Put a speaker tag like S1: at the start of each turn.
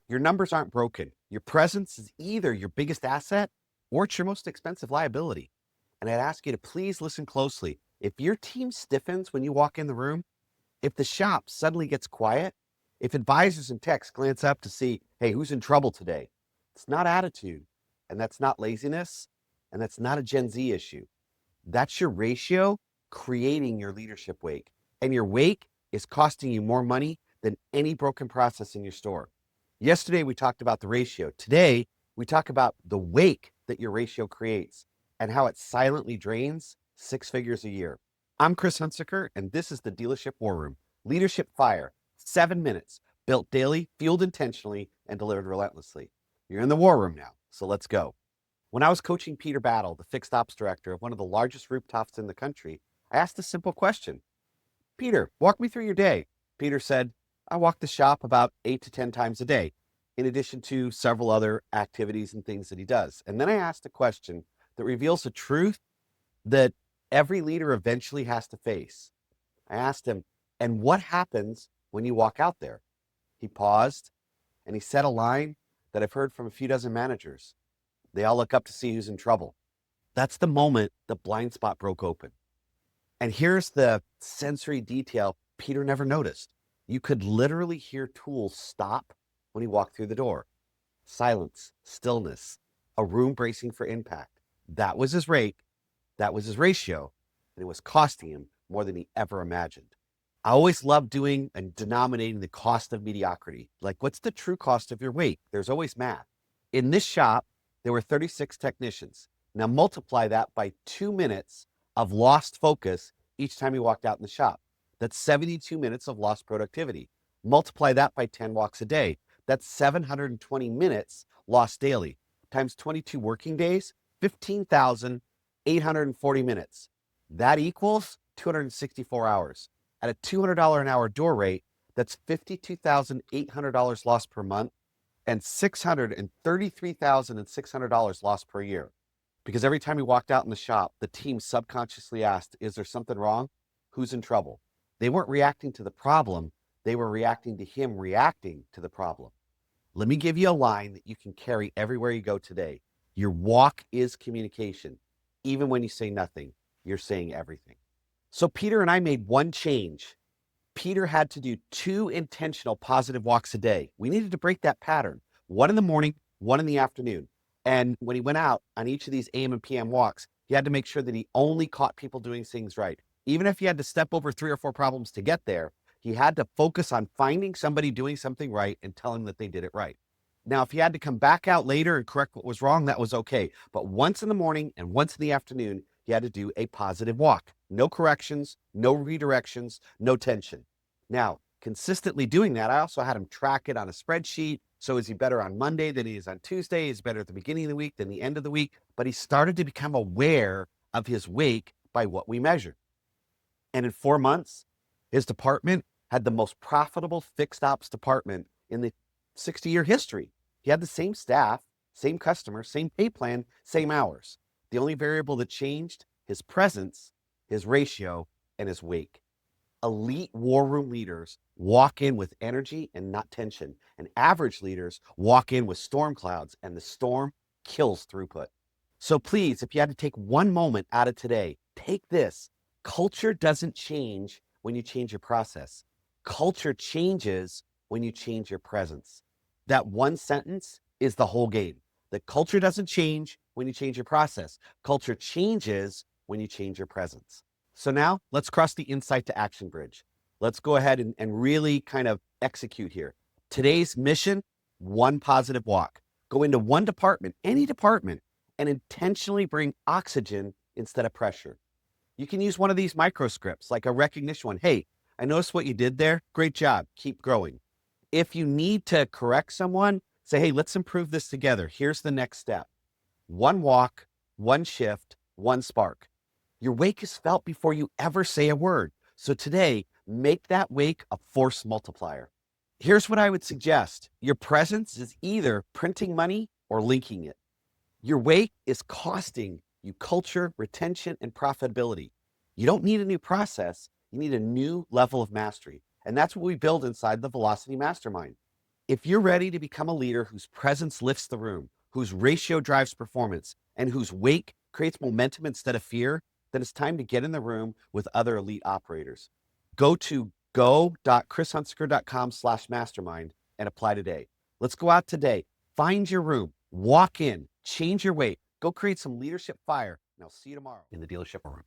S1: Your numbers aren't broken. Your presence is either your biggest asset or it's your most expensive liability. And I'd ask you to please listen closely. If your team stiffens when you walk in the room, if the shop suddenly gets quiet, if advisors and techs glance up to see, hey, who's in trouble today? It's not attitude, and that's not laziness, and that's not a Gen Z issue. That's your ratio creating your leadership wake. And your wake is costing you more money than any broken process in your store. Yesterday, we talked about the ratio. Today, we talk about the wake that your ratio creates and how it silently drains 6 figures a year. I'm Chris Hunsicker, and this is the Dealership War Room. Leadership fire, 7 minutes, built daily, fueled intentionally, and delivered relentlessly. You're in the war room now, so let's go. When I was coaching Peter Battle, the fixed ops director of one of the largest rooftops in the country, I asked a simple question. Peter, walk me through your day. Peter said, I walk the shop about 8 to 10 times a day, in addition to several other activities and things that he does. And then I asked a question that reveals a truth that every leader eventually has to face. I asked him, and what happens when you walk out there? He paused and he said a line that I've heard from a few dozen managers. They all look up to see who's in trouble. That's the moment the blind spot broke open. And here's the sensory detail Peter never noticed. You could literally hear tools stop when he walked through the door. Silence, stillness, a room bracing for impact. That was his rate, that was his ratio, and it was costing him more than he ever imagined. I always love doing and denominating the cost of mediocrity. Like, what's the true cost of your weight? There's always math. In this shop, there were 36 technicians. Now multiply that by 2 minutes of lost focus each time he walked out in the shop. That's 72 minutes of lost productivity. Multiply that by 10 walks a day. That's 720 minutes lost daily. Times 22 working days, 15,840 minutes. That equals 264 hours. At a $200 an hour door rate, that's $52,800 lost per month and $633,600 lost per year. Because every time he walked out in the shop, the team subconsciously asked, is there something wrong? Who's in trouble? They weren't reacting to the problem. They were reacting to him reacting to the problem. Let me give you a line that you can carry everywhere you go today. Your walk is communication. Even when you say nothing, you're saying everything. So Peter and I made one change. Peter had to do 2 intentional positive walks a day. We needed to break that pattern. 1 in the morning, 1 in the afternoon. And when he went out on each of these AM and PM walks, he had to make sure that he only caught people doing things right. Even if he had to step over 3 or 4 problems to get there, he had to focus on finding somebody doing something right and tell him that they did it right. Now, if he had to come back out later and correct what was wrong, that was okay. But once in the morning and once in the afternoon, he had to do a positive walk. No corrections, no redirections, no tension. Now, consistently doing that, I also had him track it on a spreadsheet. So is he better on Monday than he is on Tuesday? Is he better at the beginning of the week than the end of the week? But he started to become aware of his wake by what we measured. And in 4 months, his department had the most profitable fixed ops department in the 60-year history. He had the same staff, same customers, same pay plan, same hours. The only variable that changed, his presence, his ratio, and his wake. Elite war room leaders walk in with energy and not tension. And average leaders walk in with storm clouds, and the storm kills throughput. So please, if you had to take one moment out of today, take this. Culture doesn't change when you change your process. Culture changes when you change your presence. That one sentence is the whole game. The culture doesn't change when you change your process. Culture changes when you change your presence. So now let's cross the insight to action bridge. Let's go ahead and really kind of execute here. Today's mission, 1 positive walk. Go into 1 department, any department, and intentionally bring oxygen instead of pressure. You can use one of these microscripts, like a recognition one. Hey, I noticed what you did there. Great job. Keep growing. If you need to correct someone, say, hey, let's improve this together. Here's the next step. 1 walk, 1 shift, 1 spark. Your wake is felt before you ever say a word. So today, make that wake a force multiplier. Here's what I would suggest. Your presence is either printing money or linking it. Your wake is costing you culture, retention, and profitability. You don't need a new process. You need a new level of mastery. And that's what we build inside the Velocity Mastermind. If you're ready to become a leader whose presence lifts the room, whose ratio drives performance, and whose wake creates momentum instead of fear, then it's time to get in the room with other elite operators. Go to go.chrishunsicker.com/mastermind and apply today. Let's go out today. Find your room, walk in, change your way, go create some leadership fire, and I'll see you tomorrow in the dealership room.